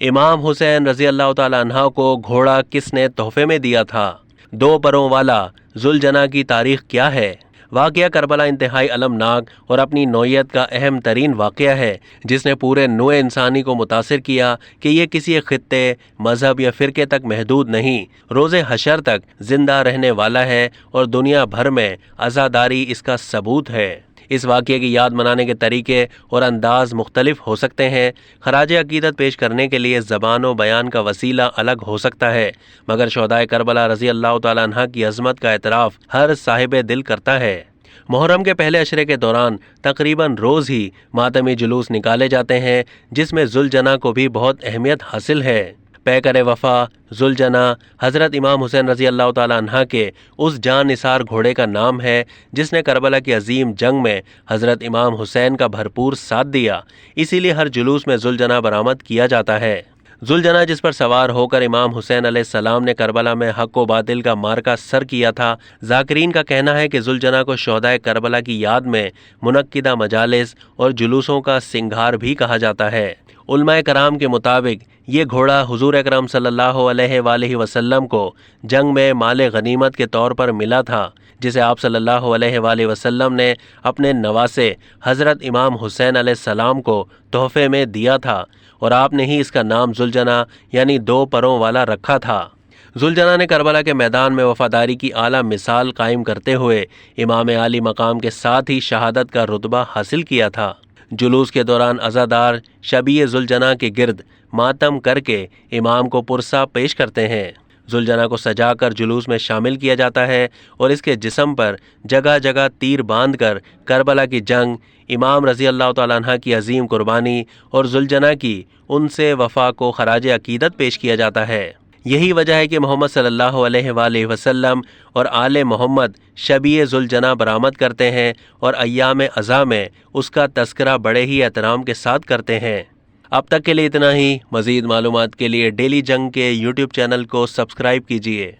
امام حسین رضی اللہ تعالیٰ عنہ کو گھوڑا کس نے تحفے میں دیا تھا؟ 2 پروں والا ذوالجناح کی تاریخ کیا ہے؟ واقعہ کربلا انتہائی المناک اور اپنی نوعیت کا اہم ترین واقعہ ہے جس نے پورے نوع انسانی کو متاثر کیا کہ یہ کسی ایک خطے، مذہب یا فرقے تک محدود نہیں، روز حشر تک زندہ رہنے والا ہے اور دنیا بھر میں عزاداری اس کا ثبوت ہے۔ اس واقعے کی یاد منانے کے طریقے اور انداز مختلف ہو سکتے ہیں۔ خراج عقیدت پیش کرنے کے لیے زبان و بیان کا وسیلہ الگ ہو سکتا ہے، مگر شہدائے کربلا رضی اللہ تعالیٰ عنہ کی عظمت کا اعتراف ہر صاحب دل کرتا ہے۔ محرم کے پہلے عشرے کے دوران تقریباً روز ہی ماتمی جلوس نکالے جاتے ہیں جس میں ذوالجناح کو بھی بہت اہمیت حاصل ہے۔ پیکر وفا ذوالجناح حضرت امام حسین رضی اللہ تعالیٰ عنہ کے اس جان نثار گھوڑے کا نام ہے جس نے کربلا کی عظیم جنگ میں حضرت امام حسین کا بھرپور ساتھ دیا، اسی لیے ہر جلوس میں ذوالجناح برآمد کیا جاتا ہے۔ ذوالجناح جس پر سوار ہو کر امام حسین علیہ السلام نے کربلا میں حق و باطل کا معرکہ سر کیا تھا۔ ذاکرین کا کہنا ہے کہ ذوالجناح کو شہدائے کربلا کی یاد میں منعقدہ مجالس اور جلوسوں کا سنگھار بھی کہا جاتا ہے۔ علماء کرام کے مطابق یہ گھوڑا حضور اکرم صلی اللہ علیہ وآلہ وسلم کو جنگ میں مال غنیمت کے طور پر ملا تھا، جسے آپ صلی اللہ علیہ وآلہ وسلم نے اپنے نواسے حضرت امام حسین علیہ السلام کو تحفے میں دیا تھا، اور آپ نے ہی اس کا نام ذوالجناح یعنی 2 پروں والا رکھا تھا۔ ذوالجناح نے کربلا کے میدان میں وفاداری کی اعلیٰ مثال قائم کرتے ہوئے امام عالی مقام کے ساتھ ہی شہادت کا رتبہ حاصل کیا تھا۔ جلوس کے دوران عزادار شبیہ ذوالجناح کے گرد ماتم کر کے امام کو پرسہ پیش کرتے ہیں۔ ذوالجناح کو سجا کر جلوس میں شامل کیا جاتا ہے اور اس کے جسم پر جگہ جگہ تیر باندھ کر کربلا کی جنگ، امام رضی اللہ تعالیٰ عنہ کی عظیم قربانی اور ذوالجناح کی ان سے وفا کو خراج عقیدت پیش کیا جاتا ہے۔ یہی وجہ ہے کہ محمد صلی اللہ علیہ وآلہ وسلم اور آل محمد شبیہ ذوالجناح برآمد کرتے ہیں اور ایام عزا میں اس کا تذکرہ بڑے ہی احترام کے ساتھ کرتے ہیں۔ اب تک کے لیے اتنا ہی۔ مزید معلومات کے لیے ڈیلی جنگ کے یوٹیوب چینل کو سبسکرائب کیجیے۔